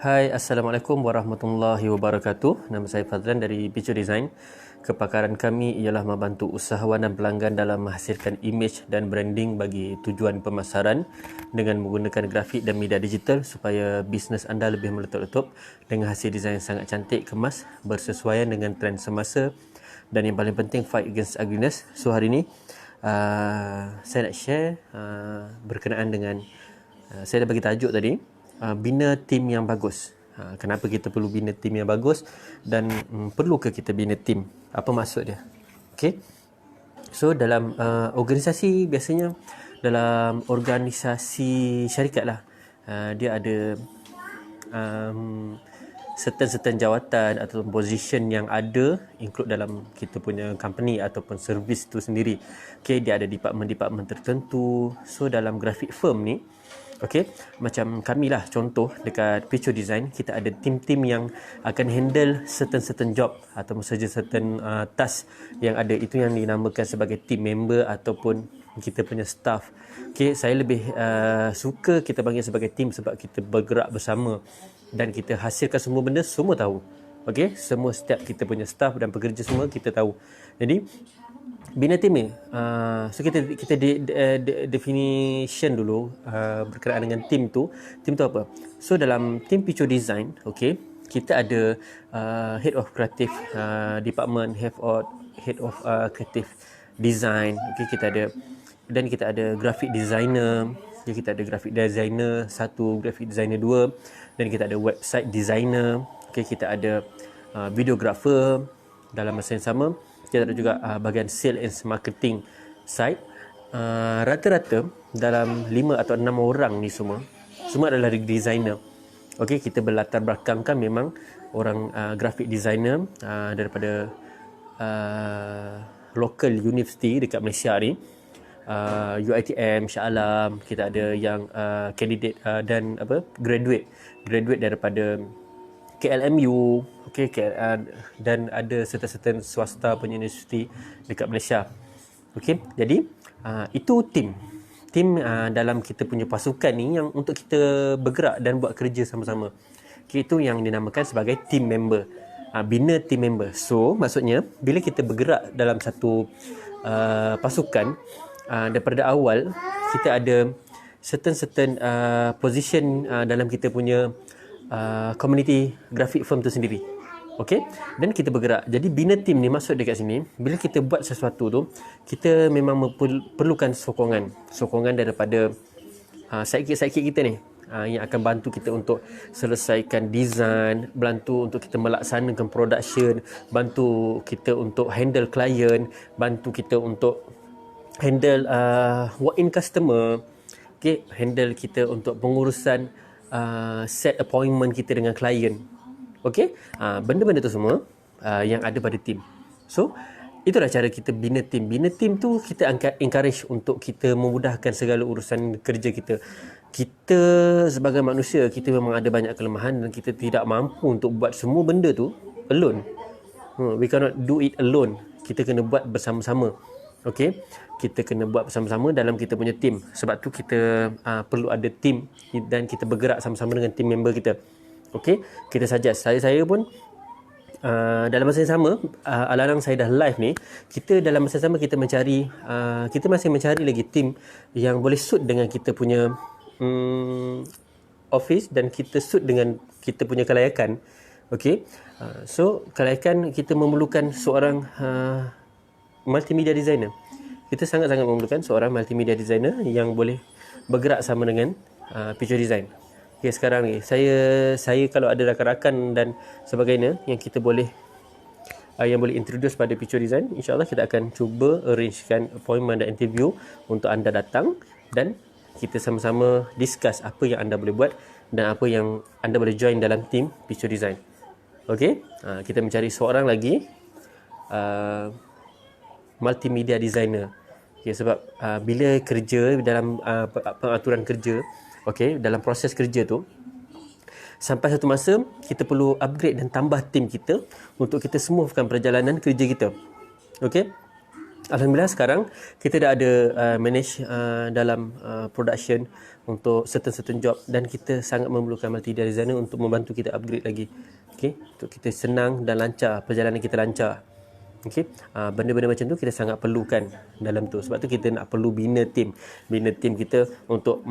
Hai, Assalamualaikum warahmatullahi wabarakatuh. Nama saya Fadlan dari Picture Design. Kepakaran kami ialah membantu usahawan dan pelanggan dalam menghasilkan image dan branding bagi tujuan pemasaran dengan menggunakan grafik dan media digital supaya bisnes anda lebih meletup-letup dengan hasil desain yang sangat cantik, kemas, bersesuaian dengan trend semasa dan yang paling penting fight against ugliness. So hari ini saya nak share berkenaan dengan saya dah bagi tajuk tadi, bina tim yang bagus. Kenapa kita perlu bina tim yang bagus dan perlukah kita bina tim? Apa maksud dia? Okay. So dalam organisasi, biasanya dalam organisasi syarikat lah, dia ada certain jawatan atau position yang ada include dalam kita punya company ataupun servis tu sendiri. Okay, dia ada department tertentu. So dalam graphic firm ni, okay, macam kami lah, contoh dekat Picture Design, kita ada tim-tim yang akan handle certain job atau saja certain task yang ada. Itu yang dinamakan sebagai team member ataupun kita punya staff. Okay, saya lebih suka kita panggil sebagai team sebab kita bergerak bersama dan kita hasilkan semua benda, semua tahu. Okay, semua setiap kita punya staff dan pekerja semua kita tahu. Jadi bina tim ni, so kita definition dulu berkenaan dengan tim tu. Tim tu apa? So dalam tim Picture Design, okay, kita ada head of creative department, head of creative design, okay, kita ada graphic designer, okay, kita ada graphic designer 1, graphic designer 2, dan kita ada website designer, okay, kita ada videographer. Dalam masa yang sama kita ada juga bahagian sales and marketing side. Rata-rata dalam 5 atau 6 orang ni semua adalah designer. Okey, kita berlatar belakangkan memang orang graphic designer daripada local university dekat Malaysia ni, UiTM, Shah Alam. Kita ada yang candidate dan graduate daripada KLMU, okay, dan ada certain swasta punya universiti dekat Malaysia. Okay, jadi itu tim dalam kita punya pasukan ni yang untuk kita bergerak dan buat kerja sama-sama. Okay, itu yang dinamakan sebagai team member. Bina team member. So maksudnya bila kita bergerak dalam satu pasukan, daripada awal kita ada certain position dalam kita punya community graphic firm tu sendiri. Okey, dan kita bergerak. Jadi bina tim ni maksud dekat sini, bila kita buat sesuatu tu, kita memang perlukan sokongan daripada sidekick kita ni, yang akan bantu kita untuk selesaikan design, bantu untuk kita melaksanakan production, bantu kita untuk handle klien, bantu kita untuk handle walk-in customer, okay, handle kita untuk pengurusan set appointment kita dengan klien. Okay, benda-benda tu semua yang ada pada tim. So itulah cara kita bina tim. Bina tim tu kita encourage untuk kita memudahkan segala urusan kerja kita. Kita sebagai manusia, kita memang ada banyak kelemahan dan kita tidak mampu untuk buat semua benda tu alone. We cannot do it alone. Kita kena buat bersama-sama. Okay, kita kena buat bersama-sama dalam kita punya tim. Sebab tu kita perlu ada tim dan kita bergerak sama-sama dengan tim member kita. Okay, kita suggest, saya pun dalam masa yang sama, alang-alang saya dah live ni, kita dalam masa yang sama kita mencari, kita masih mencari lagi tim yang boleh suit dengan kita punya office dan kita suit dengan kita punya kelayakan. Okay, so kelayakan kita memerlukan seorang multimedia designer. Kita sangat-sangat memerlukan seorang multimedia designer yang boleh bergerak sama dengan Picture Design. Okay, sekarang ni saya kalau ada rakan-rakan dan sebagainya yang kita boleh yang boleh introduce pada Picture Design, insyaAllah kita akan cuba arrangekan appointment dan interview untuk anda datang dan kita sama-sama discuss apa yang anda boleh buat dan apa yang anda boleh join dalam team Picture Design. Okay, kita mencari seorang lagi multimedia designer. Okay, sebab bila kerja dalam pengaturan kerja, okay, dalam proses kerja tu, sampai satu masa kita perlu upgrade dan tambah tim kita untuk kita smoothkan perjalanan kerja kita. Okay, Alhamdulillah sekarang kita dah ada manage dalam production untuk certain job, dan kita sangat memerlukan multi designer untuk membantu kita upgrade lagi. Okey, untuk kita senang dan lancar, perjalanan kita lancar. Okey, benda-benda macam tu kita sangat perlukan dalam tu. Sebab tu kita nak perlu bina tim kita untuk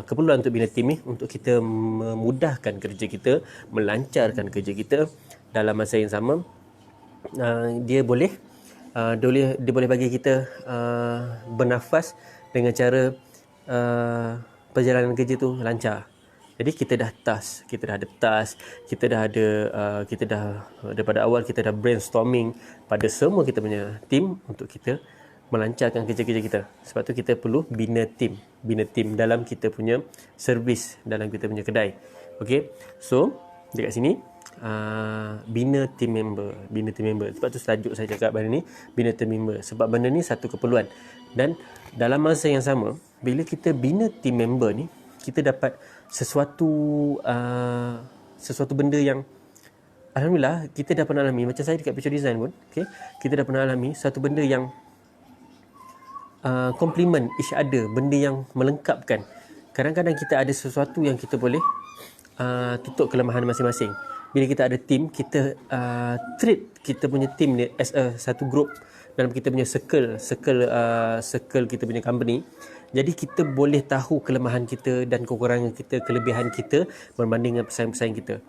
keperluan untuk bina tim ni untuk kita memudahkan kerja kita, melancarkan kerja kita. Dalam masa yang sama, dia boleh bagi kita bernafas dengan cara perjalanan kerja tu lancar. Jadi kita dah ada task, kita dah daripada awal kita dah brainstorming pada semua kita punya team untuk kita melancarkan kerja-kerja kita. Sebab tu kita perlu bina tim dalam kita punya servis, dalam kita punya kedai. Okey. So, dekat sini bina team member. Sebab tu tajuk saya cakap benda ni, bina team member. Sebab benda ni satu keperluan. Dan dalam masa yang sama, bila kita bina team member ni, kita dapat sesuatu benda yang alhamdulillah kita dah pernah alami. Macam saya dekat Picture Design pun, okay, kita dah pernah alami satu benda yang complement each other, benda yang melengkapkan. Kadang-kadang kita ada sesuatu yang kita boleh tutup kelemahan masing-masing. Bila kita ada team, kita treat kita punya team ni as satu group dalam kita punya circle kita punya company. Jadi kita boleh tahu kelemahan kita dan kekurangan kita, kelebihan kita berbanding dengan pesaing-pesaing kita.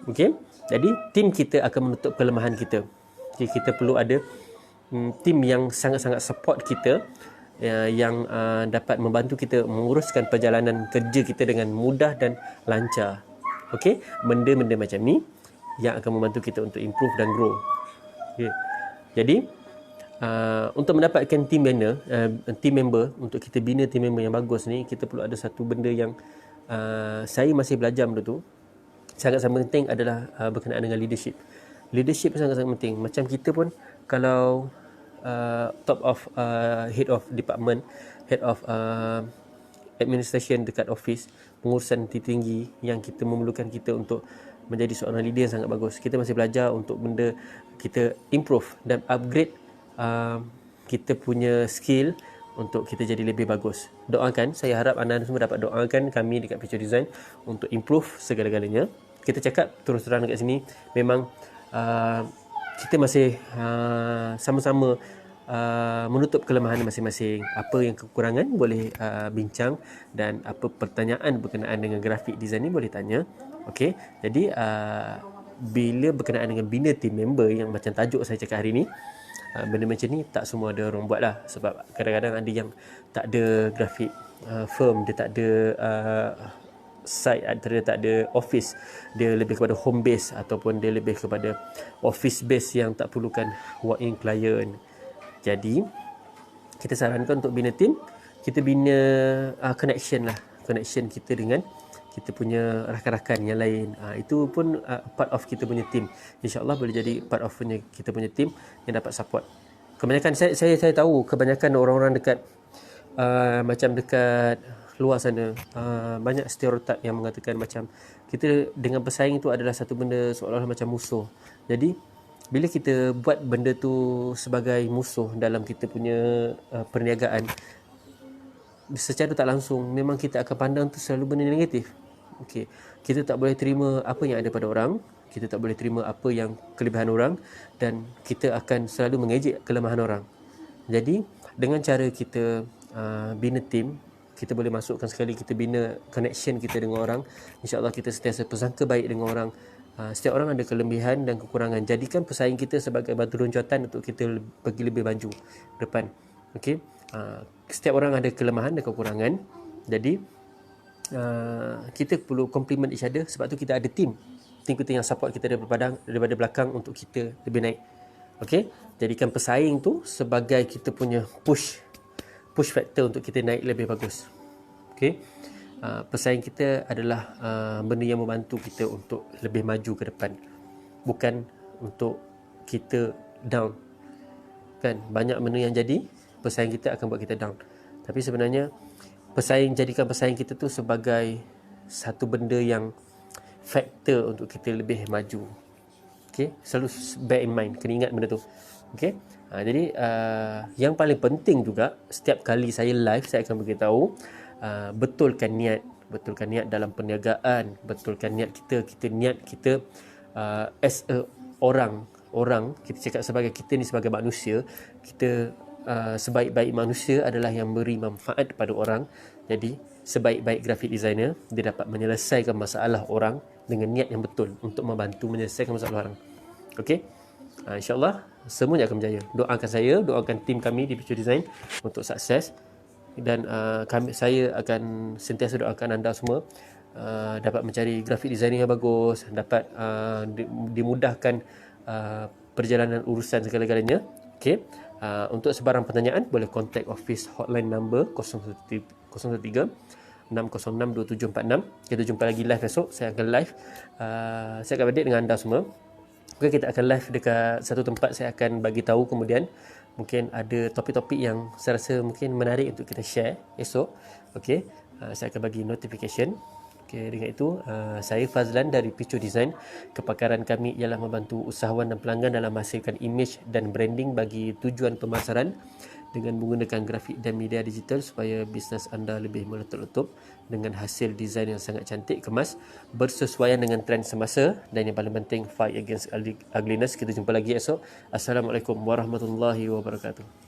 Okey? Jadi team kita akan menutup kelemahan kita. Jadi kita perlu ada team yang sangat-sangat support kita, yang dapat membantu kita menguruskan perjalanan kerja kita dengan mudah dan lancar. Okey? Benda-benda macam ni yang akan membantu kita untuk improve dan grow. Okay. Jadi untuk mendapatkan team member, untuk kita bina team member yang bagus ni, kita perlu ada satu benda yang saya masih belajar benda tu. Sangat-sangat penting adalah berkenaan dengan leadership. Leadership sangat-sangat penting. Macam kita pun kalau top of head of department, head of administration dekat office, pengurusan tinggi yang kita memerlukan kita untuk menjadi seorang leader yang sangat bagus. Kita masih belajar untuk benda kita improve dan upgrade kita punya skill untuk kita jadi lebih bagus. Doakan, saya harap anda semua dapat doakan kami dekat Picture Design untuk improve segala-galanya. Kita cakap terus terang dekat sini, memang kita masih sama-sama menutup kelemahan masing-masing. Apa yang kekurangan boleh bincang, dan apa pertanyaan berkenaan dengan grafik design ni boleh tanya. Okey, jadi bila berkenaan dengan bina team member yang macam tajuk saya cakap hari ni, benda macam ni tak semua ada orang buat lah. Sebab kadang-kadang ada yang tak ada grafik firm, dia tak ada site, dia tak ada office, dia lebih kepada home base, ataupun dia lebih kepada office base yang tak perlukan walk-in client. Jadi kita sarankan untuk bina team, kita bina connection kita dengan kita punya rakan-rakan yang lain. Itu pun part of kita punya team. InsyaAllah boleh jadi part of kita punya team yang dapat support. Kebanyakan saya tahu kebanyakan orang-orang dekat macam dekat luar sana, banyak stereotip yang mengatakan macam kita dengan pesaing tu adalah satu benda seolah-olah macam musuh. Jadi bila kita buat benda tu sebagai musuh dalam kita punya perniagaan, secara tak langsung memang kita akan pandang tu selalu benda negatif. Okey, kita tak boleh terima apa yang ada pada orang, kita tak boleh terima apa yang kelebihan orang, dan kita akan selalu mengejek kelemahan orang. Jadi dengan cara kita bina team, kita boleh masukkan sekali, kita bina connection kita dengan orang. InsyaAllah kita sentiasa bersangka baik dengan orang. Setiap orang ada kelebihan dan kekurangan. Jadikan pesaing kita sebagai batu loncatan untuk kita pergi lebih maju depan. Okey, setiap orang ada kelemahan dan kekurangan. Jadi kita perlu compliment each other. Sebab tu kita ada team kita yang support kita daripada belakang untuk kita lebih naik. Okey, jadikan pesaing tu sebagai kita punya push factor untuk kita naik lebih bagus. Okey, pesaing kita adalah benda yang membantu kita untuk lebih maju ke depan, bukan untuk kita down. Kan banyak benda yang jadi pesaing kita akan buat kita down, tapi sebenarnya jadikan pesaing kita tu sebagai satu benda yang faktor untuk kita lebih maju. Okey, selalu bear in mind, kena ingat benda tu. Okey, Jadi yang paling penting juga, setiap kali saya live saya akan beritahu, betulkan niat dalam perniagaan, betulkan niat kita niat kita as a orang kita cakap sebagai kita ni sebagai manusia, kita sebaik-baik manusia adalah yang beri manfaat kepada orang. Jadi sebaik-baik graphic designer, dia dapat menyelesaikan masalah orang dengan niat yang betul untuk membantu menyelesaikan masalah orang. Okey, InsyaAllah semuanya akan berjaya. Doakan saya, doakan tim kami di Picture Design untuk sukses. Dan saya akan sentiasa doakan anda semua dapat mencari grafik designer yang bagus, dapat dimudahkan perjalanan urusan segala-galanya. Okey. Untuk sebarang pertanyaan boleh contact office hotline number 013 606 2746. Kita jumpa lagi live esok. Saya akan live. Saya akan update dengan anda semua. Okay, kita akan live dekat satu tempat. Saya akan bagi tahu kemudian. Mungkin ada topik-topik yang saya rasa mungkin menarik untuk kita share esok. Okey, saya akan bagi notification. Okey, dengan itu saya Fazlan dari Picture Design. Kepakaran kami ialah membantu usahawan dan pelanggan dalam menghasilkan image dan branding bagi tujuan pemasaran dengan menggunakan grafik dan media digital supaya bisnes anda lebih meletup-letup dengan hasil desain yang sangat cantik, kemas, bersesuaian dengan trend semasa, dan yang paling penting, fight against ugliness. Kita jumpa lagi esok. Assalamualaikum warahmatullahi wabarakatuh.